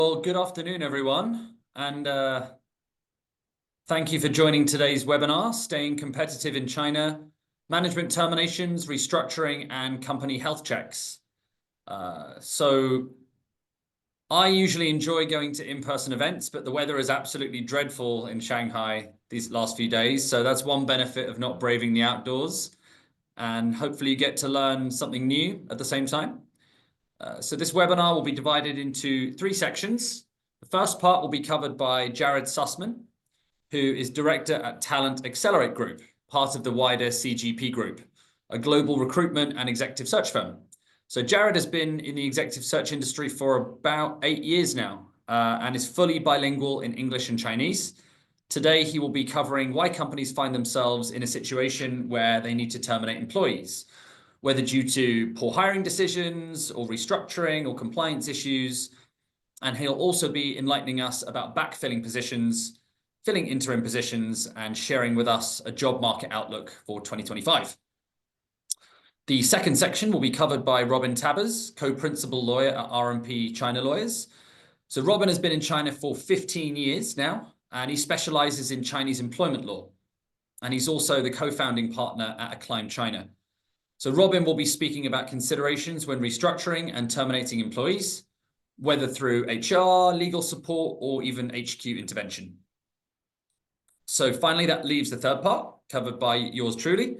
Well, good afternoon, everyone, and thank you for joining today's webinar, Staying Competitive in China, Management Terminations, Restructuring, and Company Health Checks. So I usually enjoy going to in-person events, but the weather is absolutely dreadful in Shanghai these last few days. So that's one benefit of not braving the outdoors. And hopefully you get to learn something new at the same time. So this webinar will be divided into three sections. The first part will be covered by Jared Sussman, who is director at Talent Accelerate Group, part of the wider CGP Group, a global recruitment and executive search firm. So Jared has been in the executive search industry for about 8 years now and is fully bilingual in English and Chinese. Today, he will be covering why companies find themselves in a situation where they need to terminate employees, whether due to poor hiring decisions or restructuring or compliance issues. And he'll also be enlightening us about backfilling positions, filling interim positions, and sharing with us a job market outlook for 2025. The second section will be covered by Robin Tabbers, co-principal lawyer at R&P China Lawyers. So Robin has been in China for 15 years now, and he specializes in Chinese employment law. And he's also the co-founding partner at Acclaim China. So Robin will be speaking about considerations when restructuring and terminating employees, whether through HR, legal support, or even HQ intervention. So finally, that leaves the third part, covered by yours truly.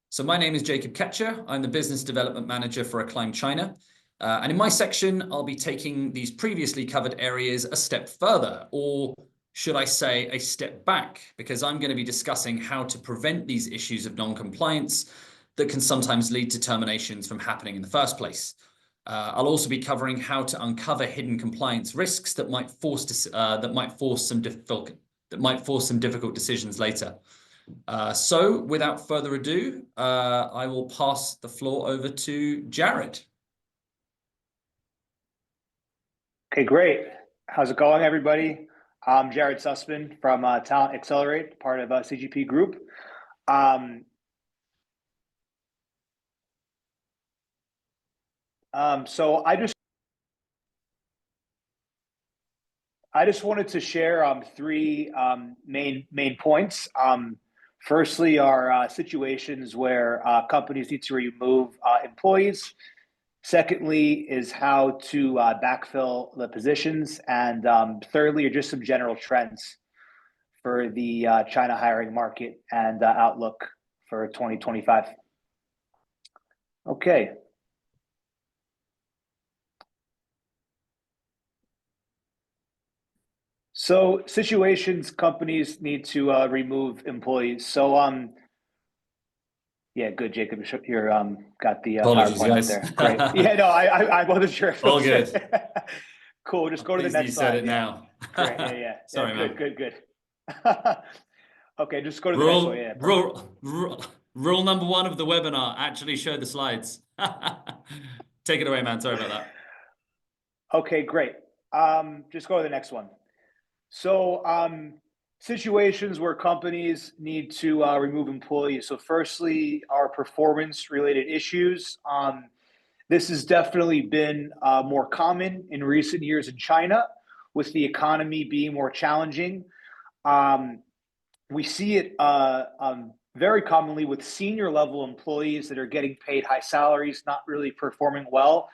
So my name is Jacob Ketcher. I'm the Business Development Manager for Acclaim China. And in my section, I'll be taking these previously covered areas a step further, or should I say a step back, because I'm going to be discussing how to prevent these issues of non-compliance that can sometimes lead to terminations from happening in the first place. I'll also be covering how to uncover hidden compliance risks that might force some difficult decisions later. So without further ado, I will pass the floor over to Jared. Okay, great. How's it going, everybody? I'm Jared Sussman from Talent Accelerate, part of CGP Group. So I just wanted to share three main points. Firstly, are situations where companies need to remove employees. Secondly, is how to backfill the positions, and thirdly, are just some general trends for the China hiring market and outlook for 2025. Okay. So situations companies need to remove employees. So yeah, good, Jacob. You're got the Apologies, PowerPoint guys. up there. Great. Yeah, no, I wasn't sure. All good. Cool. Just go to the next slide. You said it now. Great. Yeah. Sorry, man. Good. Okay, just go to the next one. Yeah. Rule number one of the webinar: actually show the slides. Take it away, man. Sorry about that. Okay, great. Just go to the next one. So situations where companies need to remove employees. So firstly, our performance-related issues. This has definitely been more common in recent years in China, with the economy being more challenging. We see it very commonly with senior level employees that are getting paid high salaries, not really performing well.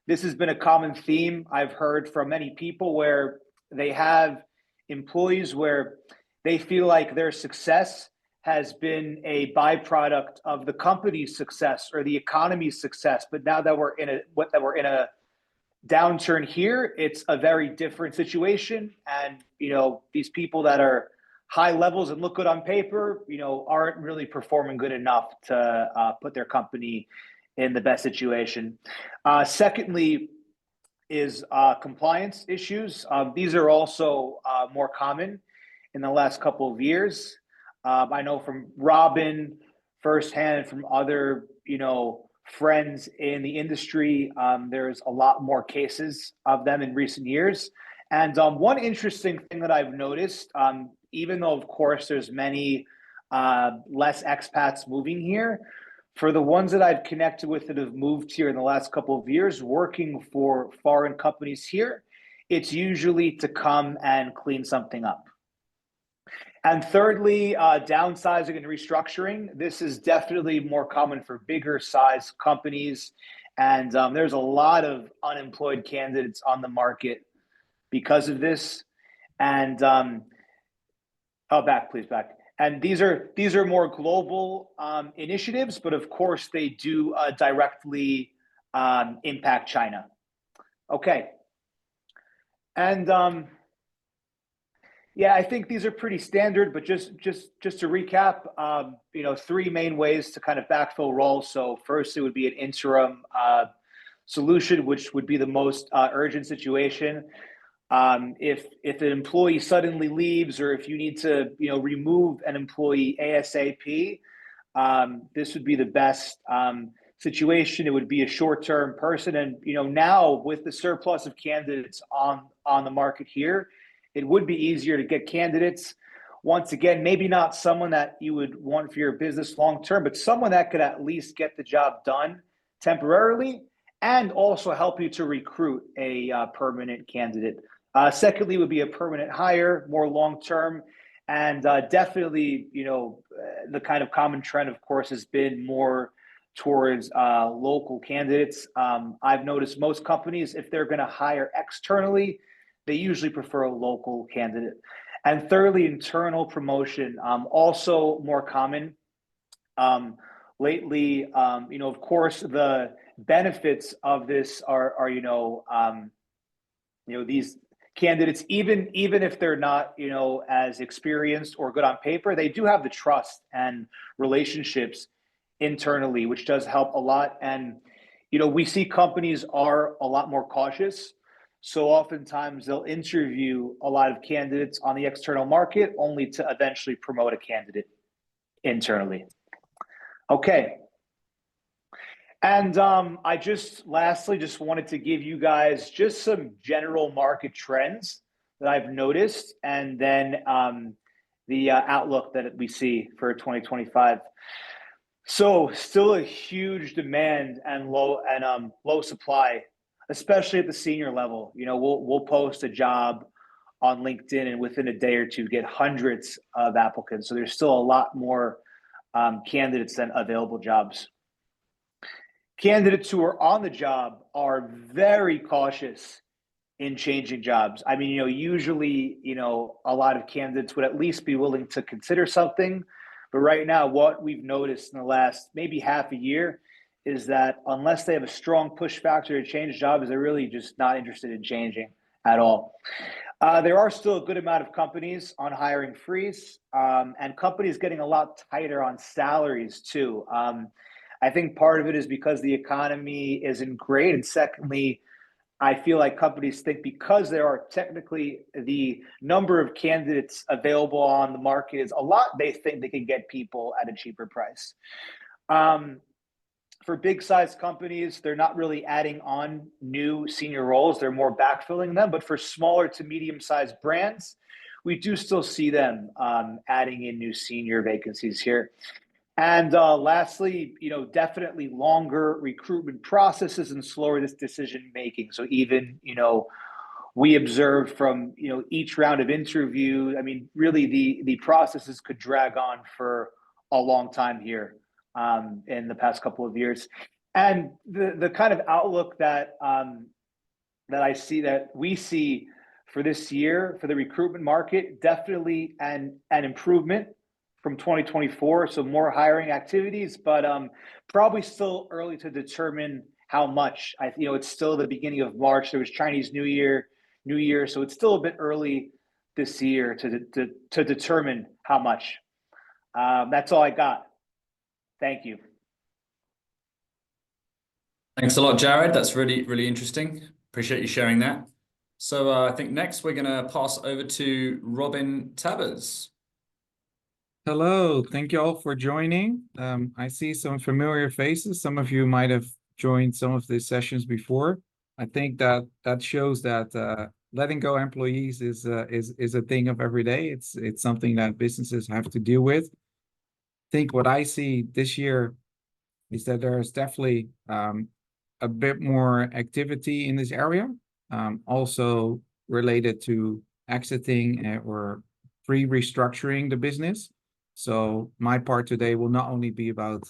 This has been a common theme I've heard from many people, where they have employees where they feel like their success has been a byproduct of the company's success or the economy's success. But now that we're in a downturn here, it's a very different situation. And these people that are high levels and look good on paper, aren't really performing good enough to put their company in the best situation. Secondly, is compliance issues. These are also more common in the last couple of years. I know from Robin firsthand and from other, friends in the industry, there's a lot more cases of them in recent years. And one interesting thing that I've noticed, even though of course there's many less expats moving here, for the ones that I've connected with that have moved here in the last couple of years, working for foreign companies here, it's usually to come and clean something up. And thirdly, downsizing and restructuring. This is definitely more common for bigger size companies. And there's a lot of unemployed candidates on the market because of this. And back, please, back. And these are more global initiatives, but of course they do directly impact China. Okay. And yeah, I think these are pretty standard, but just to recap, three main ways to kind of backfill roles. So first, it would be an interim solution, which would be the most urgent situation. If an employee suddenly leaves, or if you need to remove an employee ASAP, this would be the best situation. It would be a short-term person, and now with the surplus of candidates on the market here, it would be easier to get candidates. Once again, maybe not someone that you would want for your business long-term, but someone that could at least get the job done temporarily and also help you to recruit a permanent candidate. Secondly, would be a permanent hire, more long-term, and definitely, the kind of common trend, of course, has been more towards local candidates. I've noticed most companies, if they're going to hire externally, they usually prefer a local candidate. And thirdly, internal promotion, also more common lately. Of course, the benefits of this are these candidates, even if they're not as experienced or good on paper, they do have the trust and relationships internally, which does help a lot. And we see companies are a lot more cautious. So oftentimes they'll interview a lot of candidates on the external market only to eventually promote a candidate internally. Okay. And I lastly wanted to give you guys just some general market trends that I've noticed, and then the outlook that we see for 2025. So still a huge demand and low supply, especially at the senior level. We'll post a job on LinkedIn, and within a day or two get hundreds of applicants. So there's still a lot more candidates than available jobs. Candidates who are on the job are very cautious in changing jobs. I mean, usually, a lot of candidates would at least be willing to consider something. But right now, what we've noticed in the last maybe half a year is that unless they have a strong push factor to change jobs, they're really just not interested in changing at all. There are still a good amount of companies on hiring freeze, and companies getting a lot tighter on salaries too. I think part of it is because the economy isn't great. And secondly, I feel like companies think because there are technically the number of candidates available on the market is a lot, they think they can get people at a cheaper price. For big size companies, they're not really adding on new senior roles. They're more backfilling them. But for smaller to medium sized brands, we do still see them adding in new senior vacancies here. And lastly, definitely longer recruitment processes and slower this decision making. So even, we observe from, each round of interview, I mean, really the processes could drag on for a long time here in the past couple of years. And the kind of outlook that we see for this year for the recruitment market, definitely an improvement from 2024, so more hiring activities, but probably still early to determine how much. It's still the beginning of March. There was Chinese New Year, so it's still a bit early this year to determine how much. That's all I got. Thank you. Thanks a lot, Jared. That's really, really interesting. Appreciate you sharing that. So I think next we're going to pass over to Robin Tabbers. Hello, thank you all for joining. I see some familiar faces. Some of you might have joined some of these sessions before. I think that shows that letting go employees is a thing of every day. It's something that businesses have to deal with. I think what I see this year is that there is definitely a bit more activity in this area. Also, related to exiting or pre-restructuring the business. So my part today will not only be about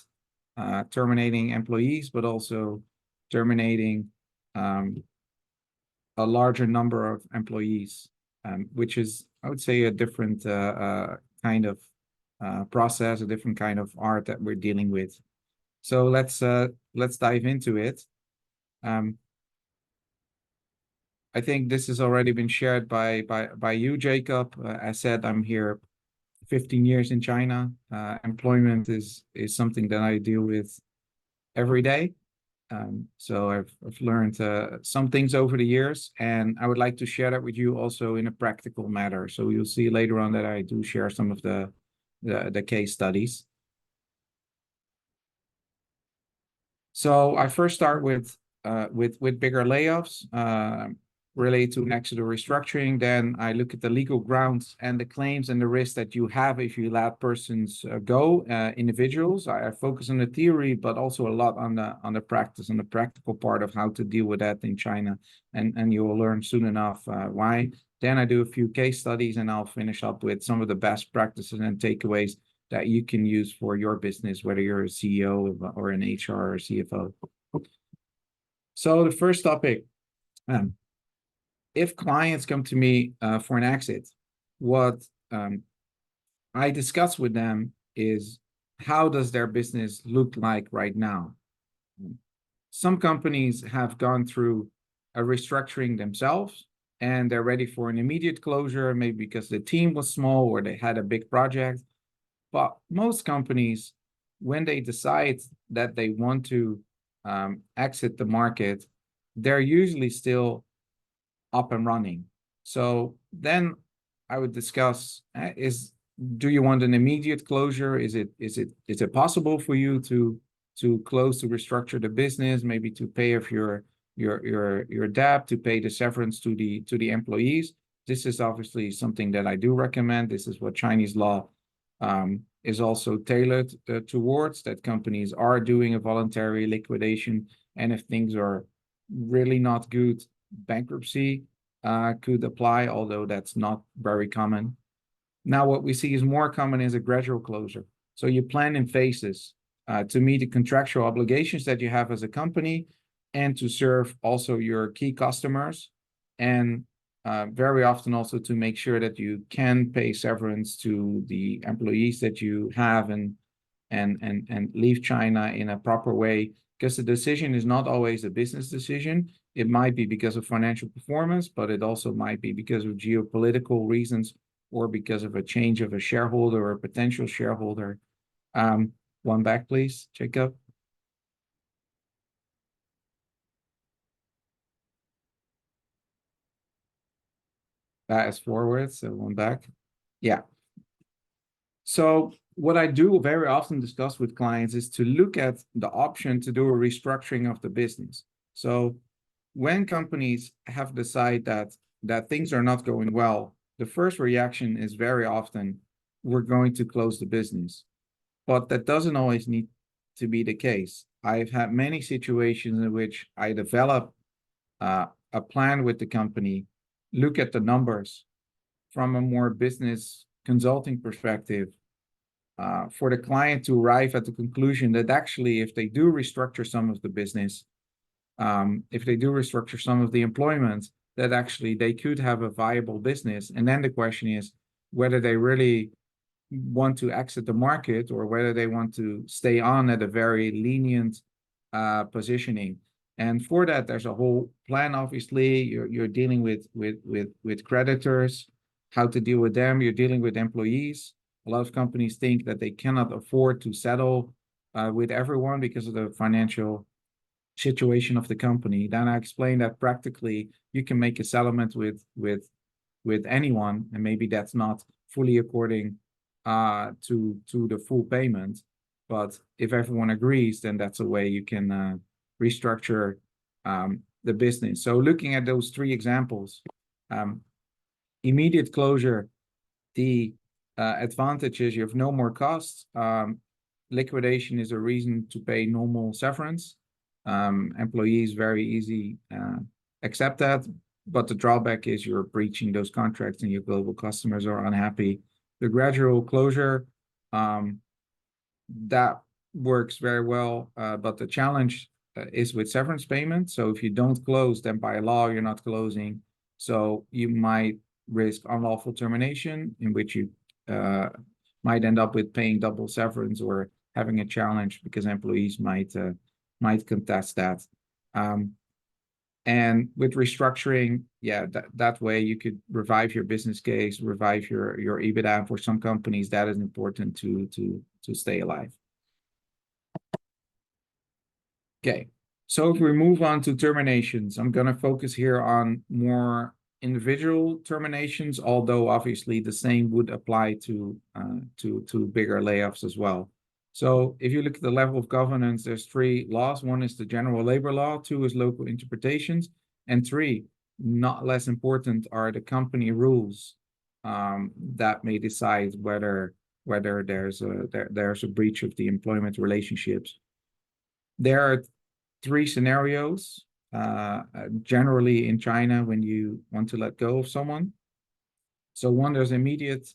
terminating employees, but also terminating a larger number of employees, which is, I would say, a different kind of process, a different kind of art that we're dealing with. So let's dive into it. I think this has already been shared by you, Jacob. As said, I'm here 15 years in China. Employment is something that I deal with every day. So I've learned some things over the years, and I would like to share that with you also in a practical matter. So you'll see later on that I do share some of the case studies. So I first start with bigger layoffs related to exit or restructuring. Then I look at the legal grounds and the claims and the risks that you have if you let persons go, individuals. I focus on the theory, but also a lot on the practice, on the practical part of how to deal with that in China. And you will learn soon enough why. Then I do a few case studies, and I'll finish up with some of the best practices and takeaways that you can use for your business, whether you're a CEO or an HR or CFO. So the first topic, if clients come to me for an exit, what I discuss with them is, how does their business look like right now? Some companies have gone through a restructuring themselves, and they're ready for an immediate closure, maybe because the team was small or they had a big project. But most companies, when they decide that they want to exit the market, they're usually still up and running. So then I would discuss, do you want an immediate closure? Is it possible for you to close, to restructure the business, maybe to pay off your debt, to pay the severance to the employees? This is obviously something that I do recommend. This is what Chinese law is also tailored towards, that companies are doing a voluntary liquidation, and if things are really not good, bankruptcy could apply, although that's not very common. Now, what we see is more common is a gradual closure. So you plan in phases to meet the contractual obligations that you have as a company, and to serve also your key customers, and very often also to make sure that you can pay severance to the employees that you have, and leave China in a proper way, because the decision is not always a business decision. It might be because of financial performance, but it also might be because of geopolitical reasons, or because of a change of a shareholder or a potential shareholder. One back, please, Jacob. That is forward, so one back. Yeah. So what I do very often discuss with clients is to look at the option to do a restructuring of the business. So when companies have decided that things are not going well, the first reaction is very often, we're going to close the business. But that doesn't always need to be the case. I've had many situations in which I develop a plan with the company, look at the numbers from a more business consulting perspective, for the client to arrive at the conclusion that actually, if they do restructure some of the business, if they do restructure some of the employment, that actually they could have a viable business. And then the question is whether they really want to exit the market, or whether they want to stay on at a very lenient positioning. And for that, there's a whole plan. Obviously, you're dealing with creditors, how to deal with them. You're dealing with employees. A lot of companies think that they cannot afford to settle with everyone because of the financial situation of the company. Then I explained that practically you can make a settlement with anyone, and maybe that's not fully according to the full payment, but if everyone agrees, then that's a way you can restructure the business. So looking at those three examples, immediate closure, the advantage is you have no more costs. Liquidation is a reason to pay normal severance. Employees very easy accept that. But the drawback is you're breaching those contracts and your global customers are unhappy. The gradual closure, that works very well, but the challenge is with severance payment. So if you don't close, then by law, you're not closing. So you might risk unlawful termination, in which you might end up with paying double severance or having a challenge because employees might contest that. And with restructuring, yeah, that way you could revive your business case, revive your EBITDA. For some companies, that is important to stay alive. Okay, so if we move on to terminations, I'm going to focus here on more individual terminations, although obviously the same would apply to bigger layoffs as well. So if you look at the level of governance, there's 3 laws. 1 is the general labor law, 2 is local interpretations, and 3, not less important, are the company rules that may decide whether there's a breach of the employment relationships. There are 3 scenarios generally in China when you want to let go of someone. So 1, there's immediate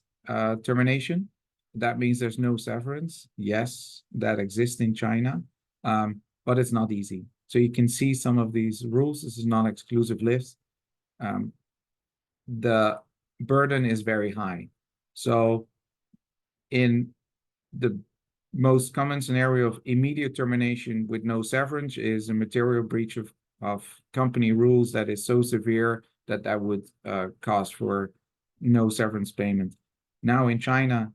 termination. That means there's no severance. Yes, that exists in China, but it's not easy. So you can see some of these rules. This is not an exclusive list. The burden is very high. So in the most common scenario of immediate termination with no severance is a material breach of company rules that is so severe that would cause for no severance payment. Now in China,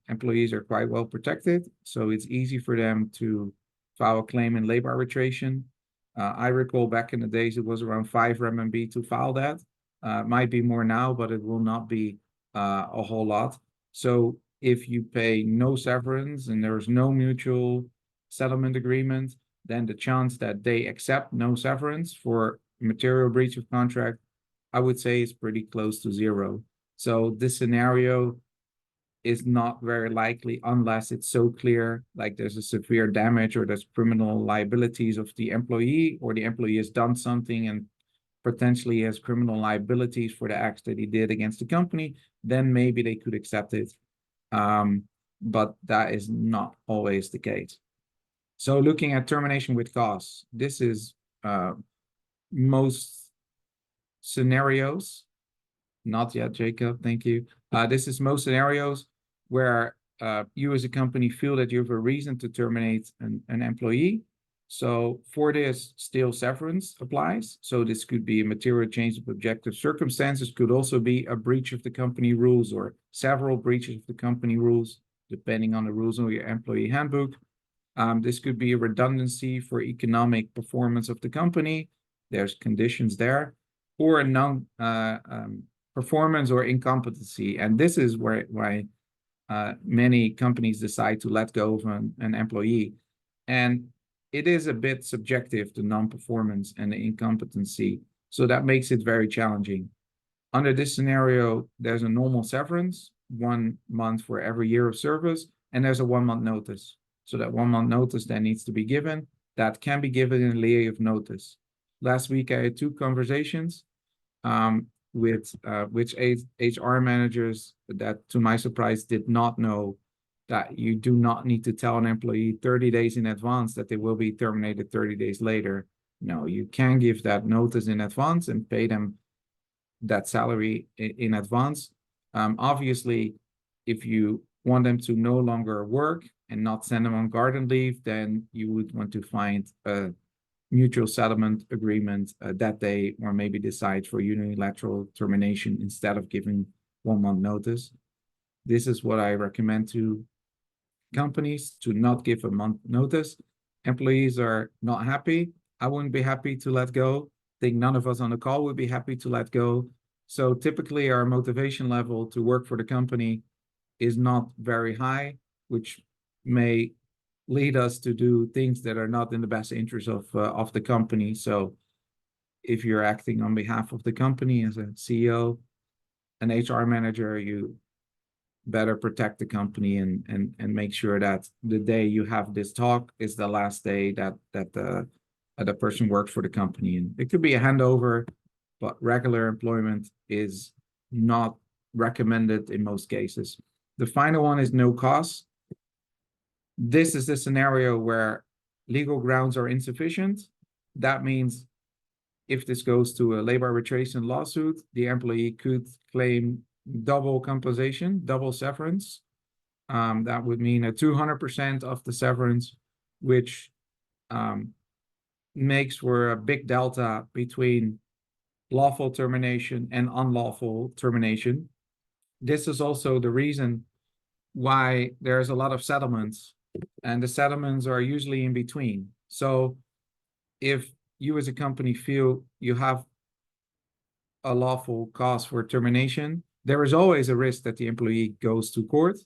employees are quite well protected, so it's easy for them to file a claim in labor arbitration. I recall back in the days it was around 5 RMB to file that. Might be more now, but it will not be a whole lot. So if you pay no severance and there's no mutual settlement agreement, then the chance that they accept no severance for material breach of contract, I would say, is pretty close to 0. So this scenario is not very likely unless it's so clear, like there's a severe damage or there's criminal liabilities of the employee, or the employee has done something and potentially has criminal liabilities for the acts that he did against the company, then maybe they could accept it. But that is not always the case. So looking at termination with cause, this is most scenarios. Not yet, Jacob, thank you. This is most scenarios where you as a company feel that you have a reason to terminate an employee. So for this, still severance applies. So this could be a material change of objective circumstances, could also be a breach of the company rules or several breaches of the company rules, depending on the rules of your employee handbook. This could be a redundancy for economic performance of the company. There's conditions there, or a non-performance or incompetency. And this is why many companies decide to let go of an employee. And it is a bit subjective, the non-performance and the incompetency. So that makes it very challenging. Under this scenario, there's a normal severance, 1 month for every year of service, and there's a 1-month notice. So that 1-month notice then needs to be given. That can be given in lieu of notice. Last week, I had 2 conversations with which HR managers that, to my surprise, did not know that you do not need to tell an employee 30 days in advance that they will be terminated 30 days later. No, you can give that notice in advance and pay them that salary in advance. Obviously, if you want them to no longer work and not send them on garden leave, then you would want to find a mutual settlement agreement that day, or maybe decide for unilateral termination instead of giving 1-month notice. This is what I recommend to companies, to not give a month notice. Employees are not happy. I wouldn't be happy to let go. I think none of us on the call would be happy to let go. So typically our motivation level to work for the company is not very high, which may lead us to do things that are not in the best interest of the company. So if you're acting on behalf of the company as a CEO, an HR manager, you better protect the company and make sure that the day you have this talk is the last day that the person works for the company. And it could be a handover. but regular employment is not recommended in most cases. The final one is no cause. This is the scenario where legal grounds are insufficient. That means if this goes to a labor arbitration lawsuit, the employee could claim double compensation, double severance. That would mean a 200% of the severance, which makes for a big delta between lawful termination and unlawful termination. This is also the reason why there's a lot of settlements, and the settlements are usually in between. So if you as a company feel you have a lawful cause for termination, there is always a risk that the employee goes to court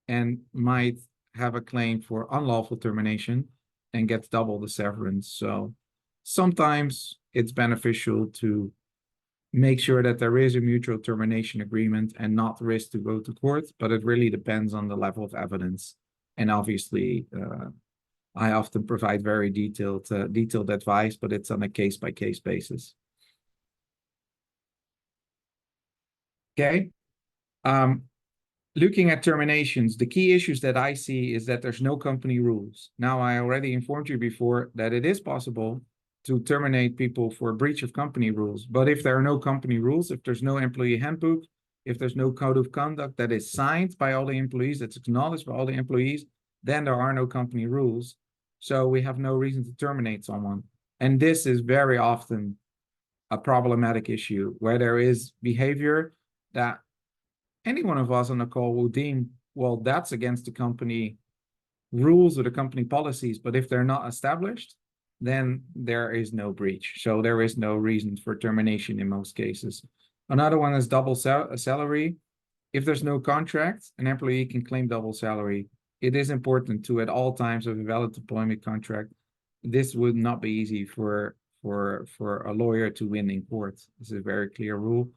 and might have a claim for unlawful termination and gets double the severance. So sometimes it's beneficial to make sure that there is a mutual termination agreement and not risk to go to court, but it really depends on the level of evidence. And obviously, I often provide very detailed advice, but it's on a case-by-case basis. Okay. Looking at terminations, the key issues that I see is that there's no company rules. Now, I already informed you before that it is possible to terminate people for breach of company rules. But if there are no company rules, if there's no employee handbook, if there's no code of conduct that is signed by all the employees, that's acknowledged by all the employees, then there are no company rules. So we have no reason to terminate someone. And this is very often a problematic issue where there is behavior that any one of us on the call will deem, well, that's against the company rules or the company policies. But if they're not established, then there is no breach. So there is no reason for termination in most cases. Another one is double salary. If there's no contract, an employee can claim double salary. It is important to, at all times of a valid employment contract, this would not be easy for a lawyer to win in court. This is a very clear rule.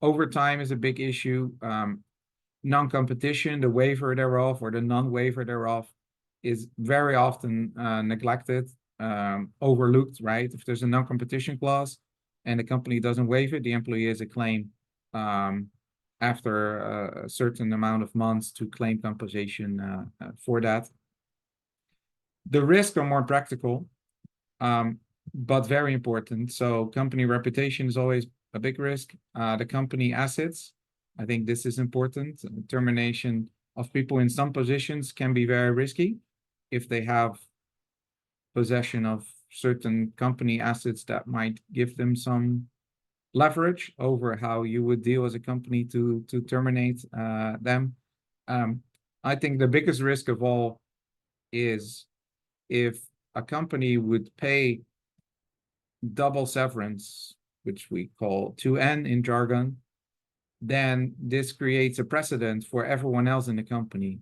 Overtime is a big issue. Non-competition, the waiver thereof or the non-waiver thereof is very often neglected, overlooked, right? If there's a non-competition clause and the company doesn't waive it, the employee has a claim after a certain amount of months to claim compensation for that. The risks are more practical, but very important. So company reputation is always a big risk. The company assets, I think this is important. Termination of people in some positions can be very risky if they have possession of certain company assets that might give them some leverage over how you would deal as a company to terminate them. I think the biggest risk of all is if a company would pay double severance, which we call 2N in jargon, then this creates a precedent for everyone else in the company.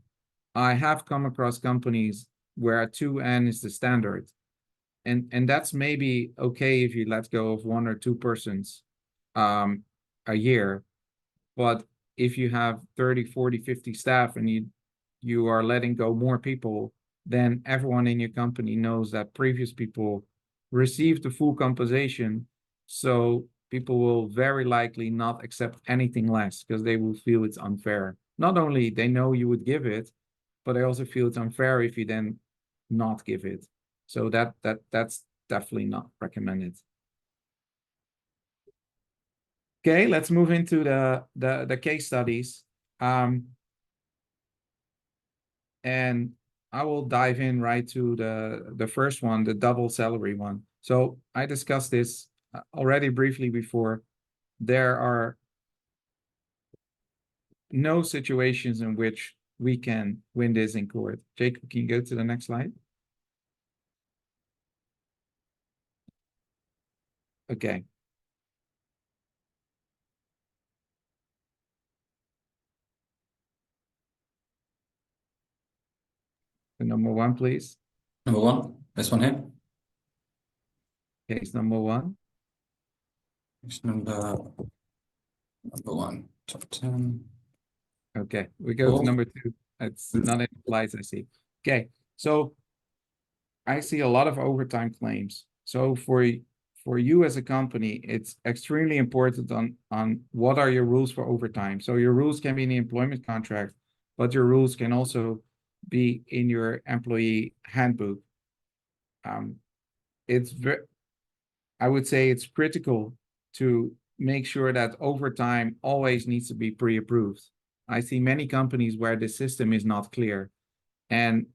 I have come across companies where 2N is the standard. And that's maybe okay if you let go of 1 or 2 persons a year. But if you have 30, 40, 50 staff and you are letting go more people, then everyone in your company knows that previous people received the full compensation. So people will very likely not accept anything less because they will feel it's unfair. Not only they know you would give it, but they also feel it's unfair if you then not give it. So that's definitely not recommended. Okay, let's move into the case studies. And I will dive in right to the first one, the double salary one. So I discussed this already briefly before. There are no situations in which we can win this in court. Jacob, can you go to the next slide? Okay. The number 1, please. Number 1, this one here. Case number 1. Case number 1, top 10. Okay, we go to number 2. It's not in the slides, I see. Okay, so I see a lot of overtime claims. So for for you as a company, it's extremely important on what are your rules for overtime. So your rules can be in the employment contract, but your rules can also be in your employee handbook. It's very, I would say it's critical to make sure that overtime always needs to be pre-approved. I see many companies where the system is not clear, and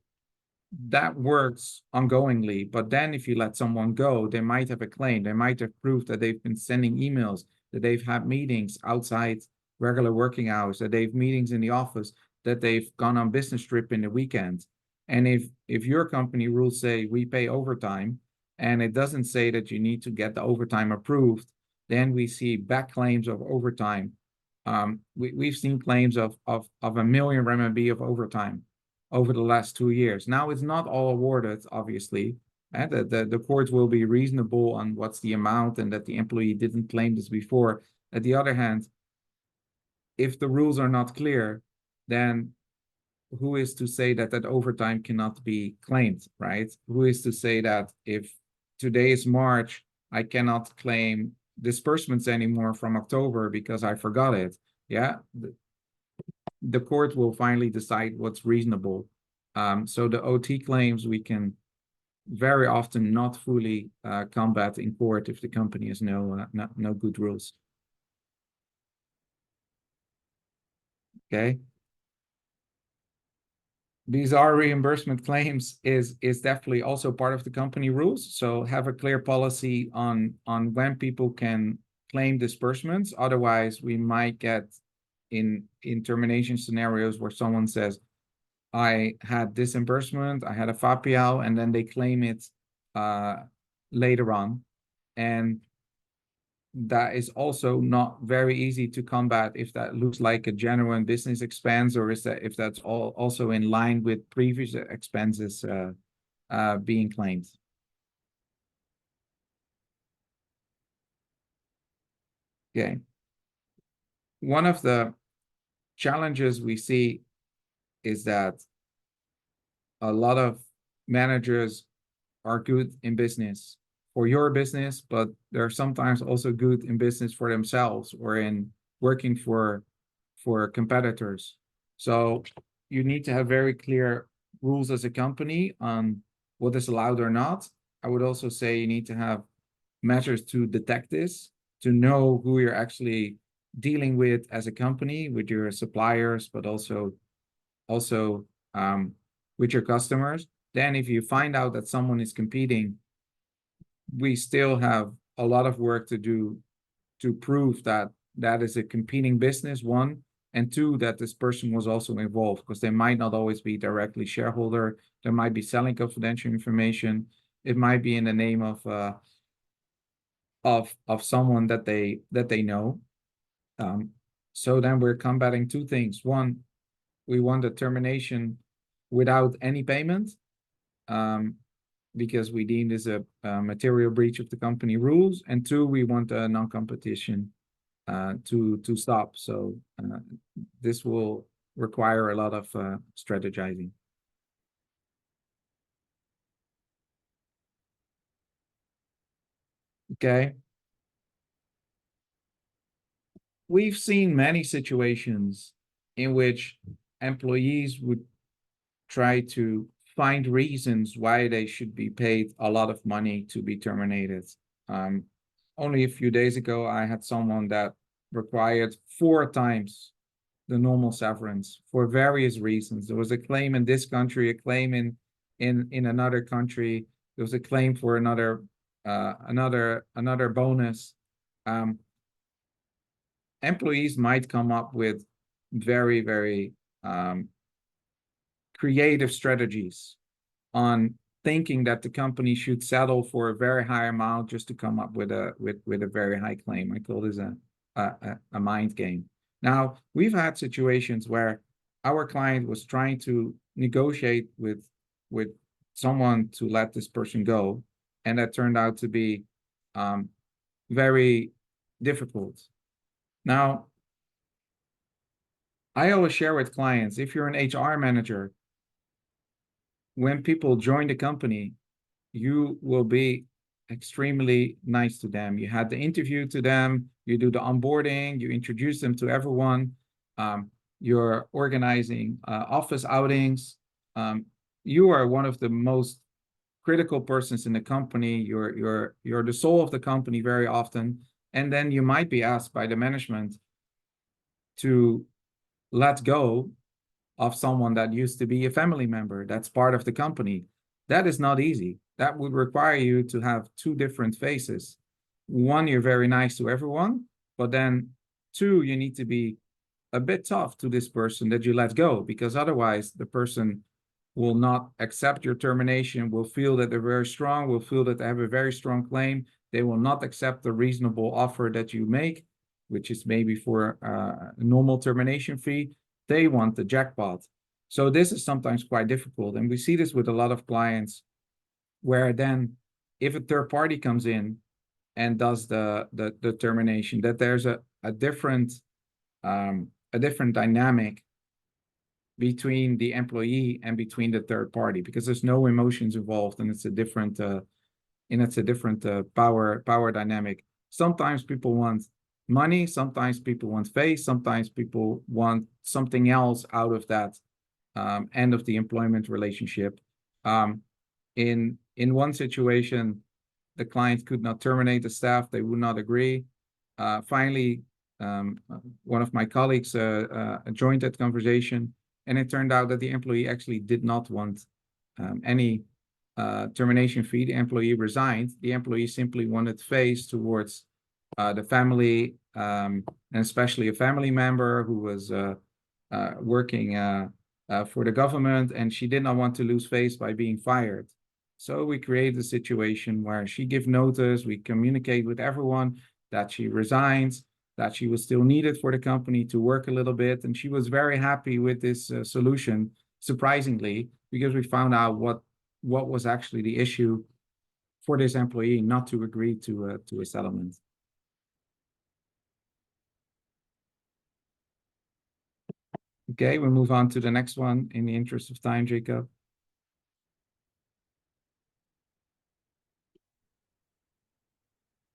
that works ongoingly. But then if you let someone go, they might have a claim. They might have proof that they've been sending emails, that they've had meetings outside regular working hours, that they've meetings in the office, that they've gone on business trip in the weekend. And if your company rules say we pay overtime, and it doesn't say that you need to get the overtime approved, then we see back claims of overtime. We've seen claims of a million RMB of overtime over the last 2 years. Now it's not all awarded, obviously. And the courts will be reasonable on what's the amount and that the employee didn't claim this before. At the other hand, if the rules are not clear, then who is to say that that overtime cannot be claimed, right? Who is to say that if today is March, I cannot claim disbursements anymore from October because I forgot it? Yeah, the court will finally decide what's reasonable. So the OT claims we can very often not fully combat in court if the company has no good rules. Okay. These are reimbursement claims is definitely also part of the company rules. So have a clear policy on when people can claim disbursements. Otherwise, we might get in termination scenarios where someone says, I had disbursement, I had a FAPIAL, and then they claim it later on. And that is also not very easy to combat if that looks like a genuine business expense, or if that's also in line with previous expenses being claimed. Okay. One of the challenges we see is that a lot of managers are good in business for your business, but they're sometimes also good in business for themselves or in working for competitors. So you need to have very clear rules as a company on what is allowed or not. I would also say you need to have measures to detect this, to know who you're actually dealing with as a company, with your suppliers, but also with your customers. Then if you find out that someone is competing, we still have a lot of work to do to prove that that is a competing business, one, and two, that this person was also involved, because they might not always be directly shareholder. There might be selling confidential information. It might be in the name of someone that they know. So then we're combating two things. One, we want a termination without any payment, because we deem this a material breach of the company rules. And two, we want a non-competition to stop. So this will require a lot of strategizing. Okay. We've seen many situations in which employees would try to find reasons why they should be paid a lot of money to be terminated. Only a few days ago, I had someone that required 4 times the normal severance for various reasons. There was a claim in this country, a claim in another country. There was a claim for another bonus. Employees might come up with very, very creative strategies on thinking that the company should settle for a very high amount just to come up with a very high claim. I call this a mind game. Now, we've had situations where our client was trying to negotiate with someone to let this person go, and that turned out to be very difficult. Now, I always share with clients, if you're an HR manager, when people join the company, you will be extremely nice to them. You had the interview to them, you do the onboarding, you introduce them to everyone. You're organizing office outings. You are one of the most critical persons in the company. You're the soul of the company very often. And then you might be asked by the management to let go of someone that used to be a family member that's part of the company. That is not easy. That would require you to have two different faces. One, you're very nice to everyone, but then two, you need to be a bit tough to this person that you let go, because otherwise the person will not accept your termination, will feel that they're very strong, will feel that they have a very strong claim. They will not accept the reasonable offer that you make, which is maybe for a normal termination fee. They want the jackpot. So this is sometimes quite difficult. And we see this with a lot of clients where then if a third party comes in and does the termination, that there's a different dynamic between the employee and between the third party, because there's no emotions involved, and it's a different power dynamic. Sometimes people want money, sometimes people want face, sometimes people want something else out of that end of the employment relationship. In one situation, the client could not terminate the staff; they would not agree. Finally, one of my colleagues joined that conversation, and it turned out that the employee actually did not want any termination fee. The employee resigned. The employee simply wanted face towards the family, and especially a family member who was working for the government, and she did not want to lose face by being fired. So we created a situation where she gave notice, we communicate with everyone that she resigns, that she was still needed for the company to work a little bit. And she was very happy with this solution, surprisingly, because we found out what was actually the issue for this employee not to agree to a settlement. Okay, we'll move on to the next one in the interest of time, Jacob.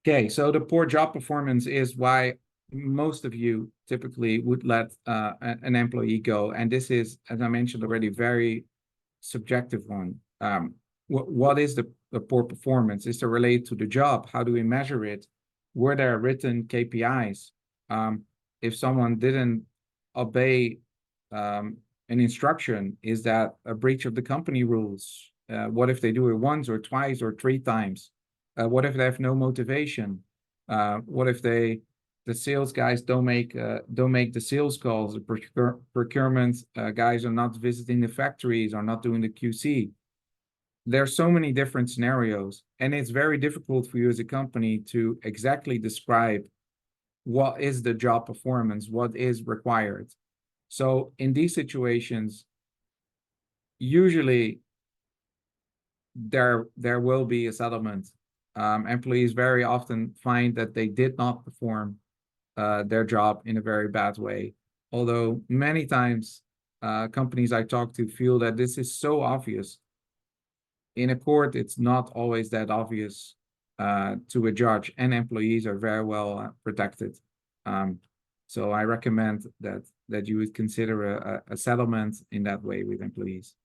Okay, so the poor job performance is why most of you typically would let an employee go. And this is, as I mentioned already, very subjective one. What is the poor performance? Is it related to the job? How do we measure it? Were there written KPIs? If someone didn't obey an instruction, is that a breach of the company rules? What if they do it once or twice or three times? What if they have no motivation? What if the sales guys don't make the sales calls? The procurement guys are not visiting the factories, are not doing the QC. There are so many different scenarios, and it's very difficult for you as a company to exactly describe what is the job performance, what is required. So in these situations, usually there will be a settlement. Employees very often find that they did not perform their job in a very bad way. Although many times companies I talk to feel that this is so obvious. In a court, it's not always that obvious to a judge, and employees are very well protected. So I recommend that you would consider a settlement in that way with employees.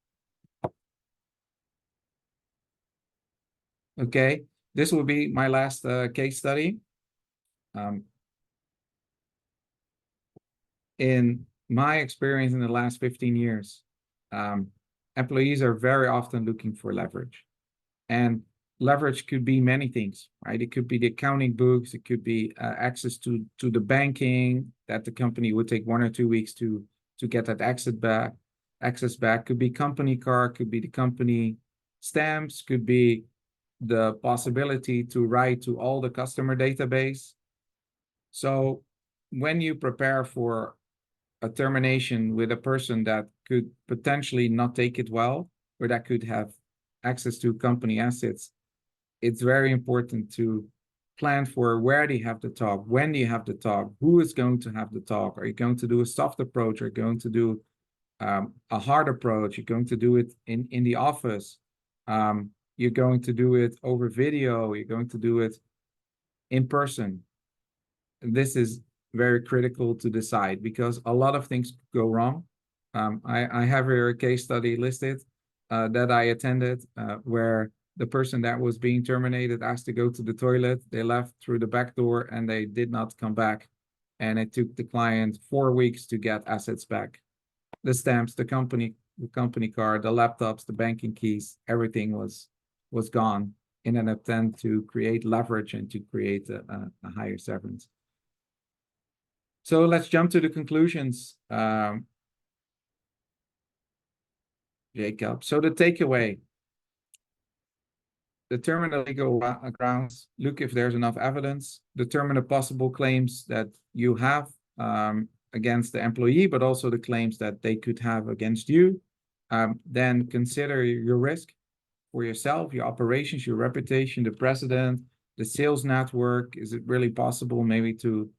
Okay, this will be my last case study. In my experience in the last 15 years, employees are very often looking for leverage. And leverage could be many things, right? It could be the accounting books, it could be access to the banking that the company would take 1 or 2 weeks to get that access back. Could be company car, could be the company stamps, could be the possibility to write to all the customer database. So when you prepare for a termination with a person that could potentially not take it well, or that could have access to company assets, it's very important to plan for where do you have the talk, when do you have the talk, who is going to have the talk. Are you going to do a soft approach? Are you going to do a hard approach? You're going to do it in the office. you're going to do it over video, you're going to do it in person. This is very critical to decide because a lot of things go wrong. I have here a case study listed that I attended where the person that was being terminated asked to go to the toilet. They left through the back door and they did not come back. And it took the client 4 weeks to get assets back. The stamps, the company card, the laptops, the banking keys, everything was gone in an attempt to create leverage and to create a higher severance. So let's jump to the conclusions, Jacob. So the takeaway, determine the legal grounds, look if there's enough evidence, determine the possible claims that you have against the employee, but also the claims that they could have against you. Then consider your risk for yourself, your operations, your reputation, the precedent, the sales network. Is it really possible maybe to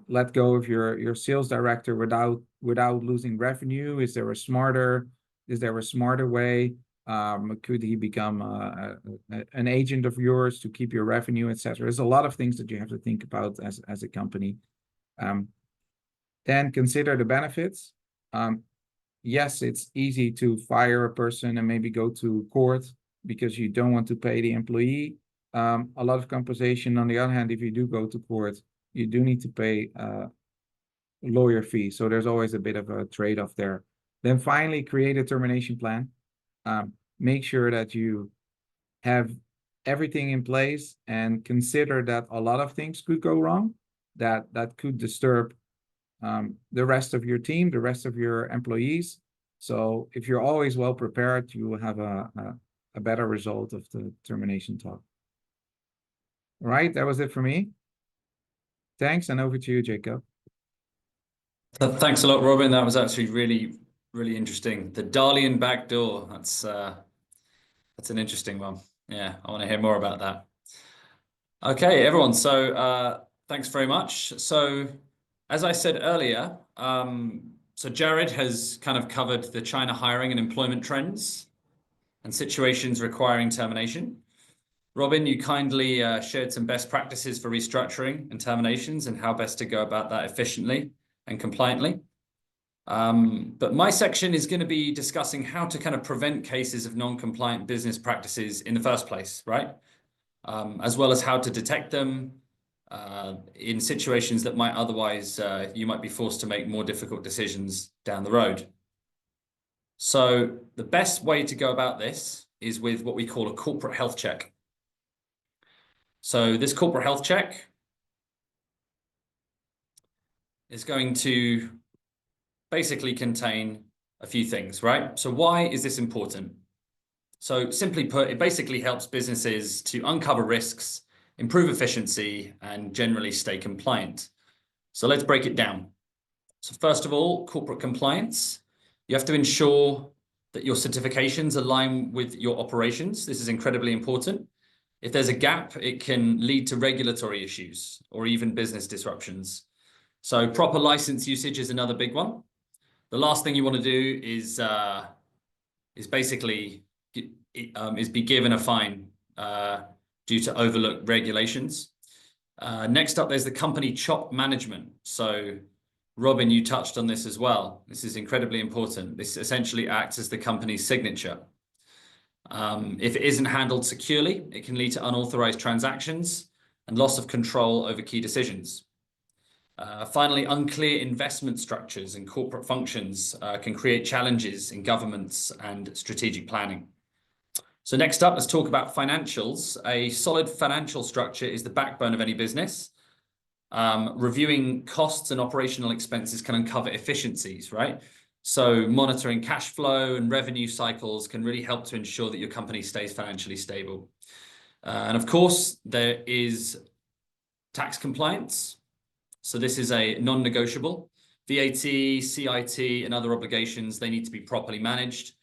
let go of your sales director without losing revenue? Is there a smarter way? Could he become an agent of yours to keep your revenue, etc.? There's a lot of things that you have to think about as a company. Then consider the benefits. Yes, it's easy to fire a person and maybe go to court because you don't want to pay the employee a lot of compensation. On the other hand, if you do go to court, you do need to pay lawyer fees. So there's always a bit of a trade-off there. Then finally, create a termination plan. Make sure that you have everything in place and consider that a lot of things could go wrong that could disturb the rest of your team, the rest of your employees. So if you're always well prepared, you will have a better result of the termination talk. All right, that was it for me. Thanks, and over to you, Jacob. Thanks a lot, Robin. That was actually really, really interesting. The Dalian backdoor. That's an interesting one. Yeah, I want to hear more about that. Okay, everyone. So thanks very much. So as I said earlier, so Jared has kind of covered the China hiring and employment trends and situations requiring termination. Robin, you kindly shared some best practices for restructuring and terminations and how best to go about that efficiently and compliantly. But my section is going to be discussing how to kind of prevent cases of non-compliant business practices in the first place, right? As well as how to detect them in situations that might otherwise, you might be forced to make more difficult decisions down the road. So the best way to go about this is with what we call a corporate health check. So this corporate health check is going to basically contain a few things, right? So why is this important? So simply put, it basically helps businesses to uncover risks, improve efficiency, and generally stay compliant. So let's break it down. So first of all, corporate compliance. You have to ensure that your certifications align with your operations. This is incredibly important. If there's a gap, it can lead to regulatory issues or even business disruptions. So proper license usage is another big one. The last thing you want to do is basically be given a fine due to overlooked regulations. Next up, there's the company CHOP management. So Robin, you touched on this as well. This is incredibly important. This essentially acts as the company's signature. If it isn't handled securely, it can lead to unauthorized transactions and loss of control over key decisions. Finally, unclear investment structures and corporate functions can create challenges in governance and strategic planning. So next up, let's talk about financials. A solid financial structure is the backbone of any business. Reviewing costs and operational expenses can uncover efficiencies, right? So monitoring cash flow and revenue cycles can really help to ensure that your company stays financially stable. And of course, there is tax compliance. So this is a non-negotiable. VAT, CIT, and other obligations, they need to be properly managed.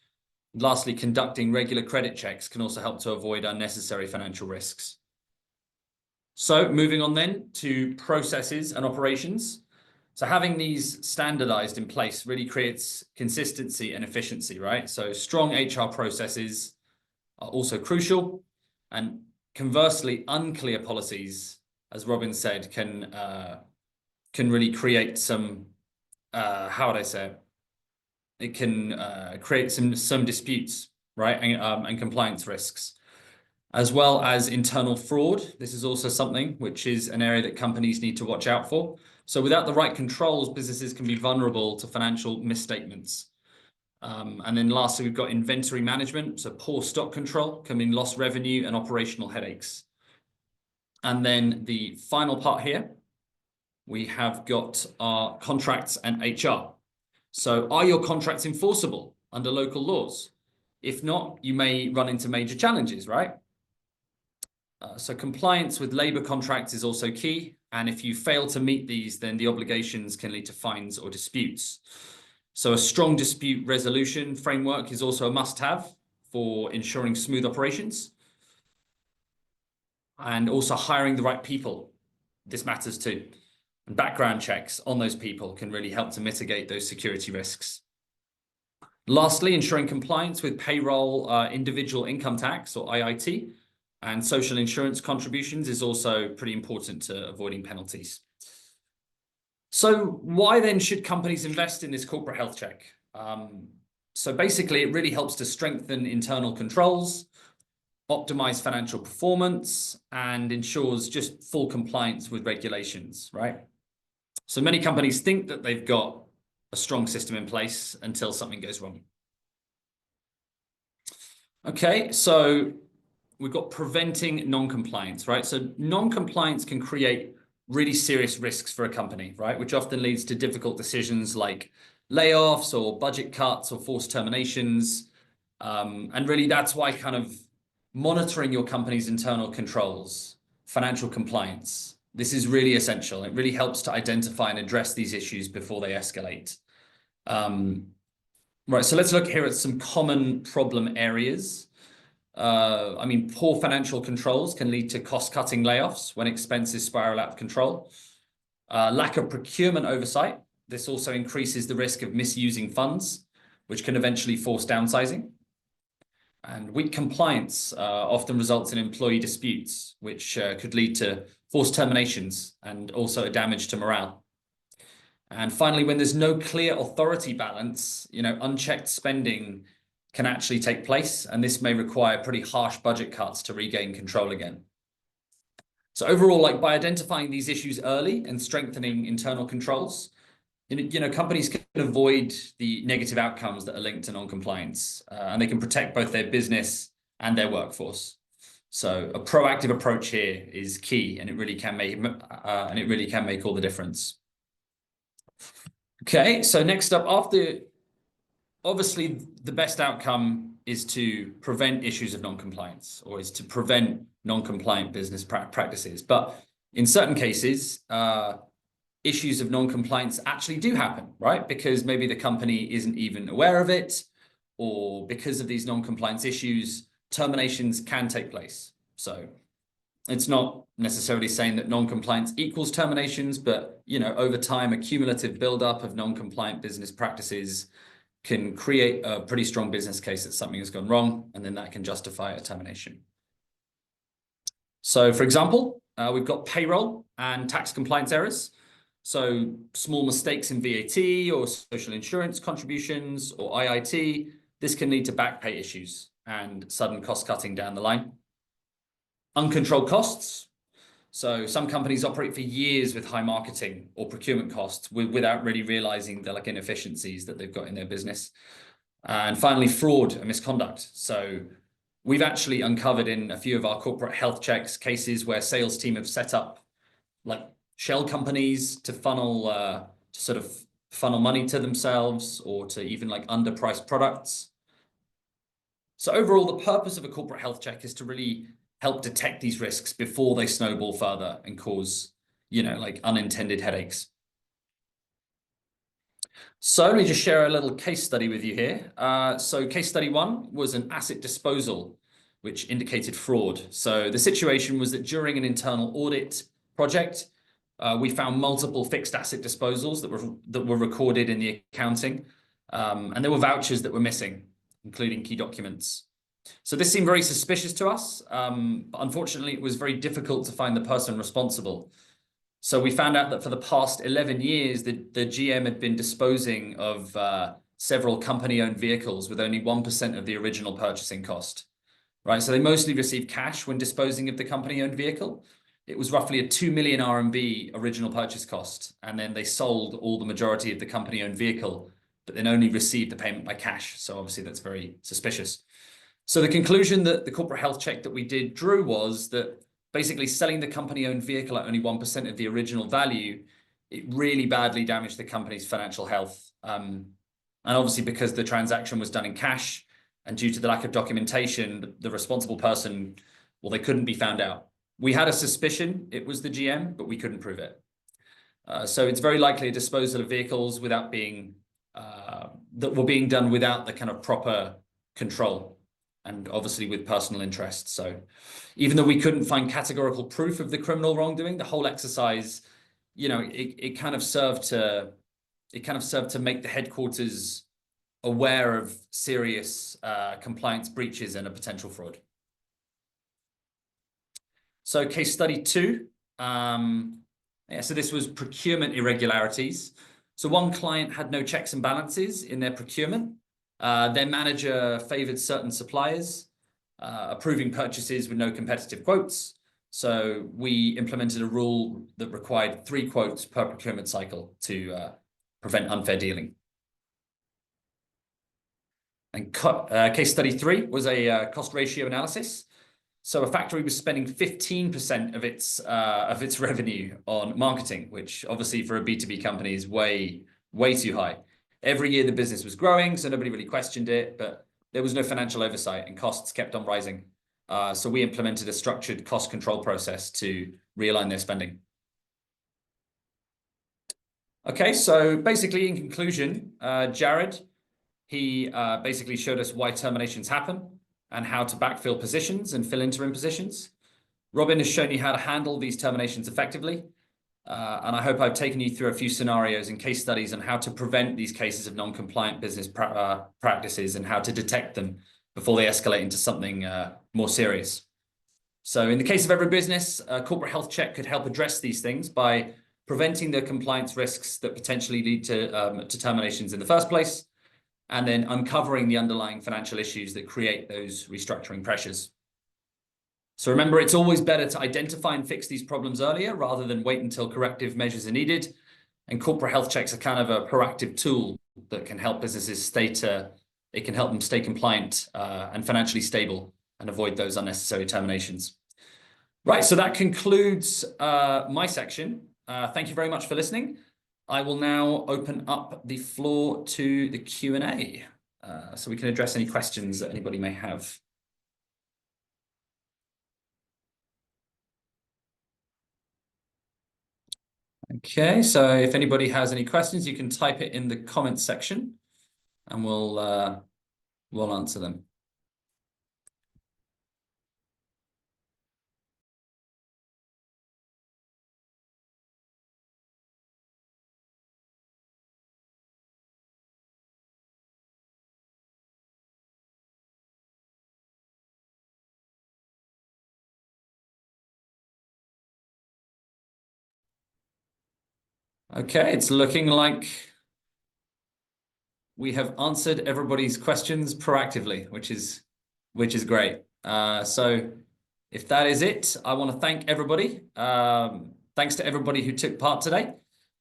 Lastly, conducting regular credit checks can also help to avoid unnecessary financial risks. So moving on then to processes and operations. So having these standardized in place really creates consistency and efficiency, right? So strong HR processes, are also crucial. And conversely, unclear policies, as Robin said, can really create some, how would I say it? It can create some disputes, right? And compliance risks, as well as internal fraud. This is also something which is an area that companies need to watch out for. So without the right controls, businesses can be vulnerable to financial misstatements. And then lastly, we've got inventory management. So poor stock control can mean lost revenue and operational headaches. And then the final part here, we have got our contracts and HR. So are your contracts enforceable under local laws? If not, you may run into major challenges, right? So compliance with labor contracts is also key. And if you fail to meet these, then the obligations can lead to fines or disputes. So a strong dispute resolution framework is also a must-have for ensuring smooth operations. And also hiring the right people. This matters too. And background checks on those people can really help to mitigate those security risks. Lastly, ensuring compliance with payroll, individual income tax or IIT, and social insurance contributions is also pretty important to avoiding penalties. So why then should companies invest in this corporate health check? So basically, it really helps to strengthen internal controls, optimize financial performance, and ensures just full compliance with regulations, right? So many companies think that they've got a strong system in place until something goes wrong. Okay, so we've got preventing non-compliance, right? So non-compliance can create really serious risks for a company, right? Which often leads to difficult decisions like layoffs or budget cuts or forced terminations. And really that's why kind of monitoring your company's internal controls, financial compliance, this is really essential. It really helps to identify and address these issues before they escalate. Right, so let's look here at some common problem areas. I mean, poor financial controls can lead to cost-cutting layoffs when expenses spiral out of control. Lack of procurement oversight. This also increases the risk of misusing funds, which can eventually force downsizing. And weak compliance often results in employee disputes, which could lead to forced terminations and also damage to morale. And finally, when there's no clear authority balance, unchecked spending can actually take place, and this may require pretty harsh budget cuts to regain control again. So overall, by identifying these issues early and strengthening internal controls, companies can avoid the negative outcomes that are linked to non-compliance, and they can protect both their business and their workforce. So a proactive approach here is key, and it really can make all the difference. Okay, so next up, obviously the best outcome is to prevent issues of non-compliance, or is to prevent non-compliant business practices. But in certain cases, issues of non-compliance actually do happen, right? Because maybe the company isn't even aware of it, or because of these non-compliance issues, terminations can take place. So it's not necessarily saying that non-compliance equals terminations, but over time, a cumulative buildup of non-compliant business practices can create a pretty strong business case that something has gone wrong, and then that can justify a termination. So for example, we've got payroll and tax compliance errors. So small mistakes in VAT or social insurance contributions or IIT, this can lead to back pay issues and sudden cost cutting down the line. Uncontrolled costs. So some companies operate for years with high marketing or procurement costs without really realizing the inefficiencies that they've got in their business. And finally, fraud and misconduct. So we've actually uncovered in a few of our corporate health checks cases where sales team have set up shell companies to sort of funnel money to themselves, or to even underpriced products. So overall, the purpose of a corporate health check is to really help detect these risks before they snowball further and cause, unintended headaches. So let me just share a little case study with you here. So case study 1 was an asset disposal, which indicated fraud. So the situation was that during an internal audit project, we found multiple fixed asset disposals that were recorded in the accounting, and there were vouchers that were missing, including key documents. So this seemed very suspicious to us, but unfortunately, it was very difficult to find the person responsible. So we found out that for the past 11 years, the GM had been disposing of several company-owned vehicles with only 1% of the original purchasing cost, right? So they mostly received cash when disposing of the company-owned vehicle. It was roughly a 2 million RMB original purchase cost, and then they sold all the majority of the company-owned vehicle, but then only received the payment by cash. So obviously that's very suspicious. So the conclusion that the corporate health check that we did drew was that basically selling the company-owned vehicle at only 1% of the original value, it really badly damaged the company's financial health. And obviously because the transaction was done in cash and due to the lack of documentation, the responsible person, well, they couldn't be found out. We had a suspicion it was the GM, but we couldn't prove it. So it's very likely a disposal of vehicles without being, that were being done without the kind of proper control, and obviously with personal interest. So even though we couldn't find categorical proof of the criminal wrongdoing, the whole exercise, you know, it kind of served to make the headquarters aware of serious compliance breaches and a potential fraud. So case study 2, so this was procurement irregularities. So one client had no checks and balances in their procurement. Their manager favored certain suppliers, approving purchases with no competitive quotes. So we implemented a rule that required 3 quotes per procurement cycle to prevent unfair dealing. And case study 3 was a cost ratio analysis. So a factory was spending 15% of its revenue on marketing, which obviously for a B2B company is way too high. Every year the business was growing, so nobody really questioned it, but there was no financial oversight and costs kept on rising. So we implemented a structured cost control process to realign their spending. Okay, so basically in conclusion, Jared, he basically showed us why terminations happen and how to backfill positions and fill interim positions. Robin has shown you how to handle these terminations effectively. And I hope I've taken you through a few scenarios and case studies on how to prevent these cases of non-compliant business practices and how to detect them before they escalate into something more serious. So in the case of every business, a corporate health check could help address these things by preventing the compliance risks that potentially lead to terminations in the first place, and then uncovering the underlying financial issues that create those restructuring pressures. So remember, it's always better to identify and fix these problems earlier rather than wait until corrective measures are needed. And corporate health checks are kind of a proactive tool that can help businesses it can help them stay compliant and financially stable and avoid those unnecessary terminations. Right, so that concludes my section. Thank you very much for listening. I will now open up the floor to the Q&A so we can address any questions that anybody may have. Okay, so if anybody has any questions, you can type it in the comments section and we'll answer them. Okay, it's looking like we have answered everybody's questions proactively, which is great. So if that is it, I want to thank everybody. Thanks to everybody who took part today.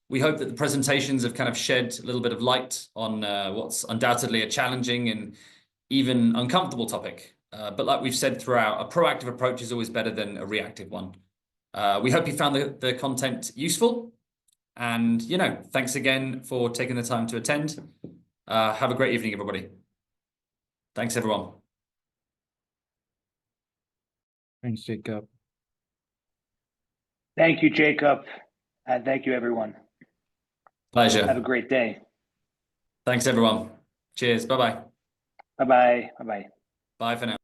We hope that the presentations have kind of shed a little bit of light on what's undoubtedly a challenging and even uncomfortable topic. But like we've said throughout, a proactive approach is always better than a reactive one. We hope you found the content useful. And, you know, thanks again for taking the time to attend. Have a great evening, everybody. Thanks, everyone. Thanks, Jacob. Thank you, Jacob. And thank you, everyone. Pleasure. Have a great day. Thanks, everyone. Cheers. Bye-bye. Bye-bye. Bye-bye. Bye for now.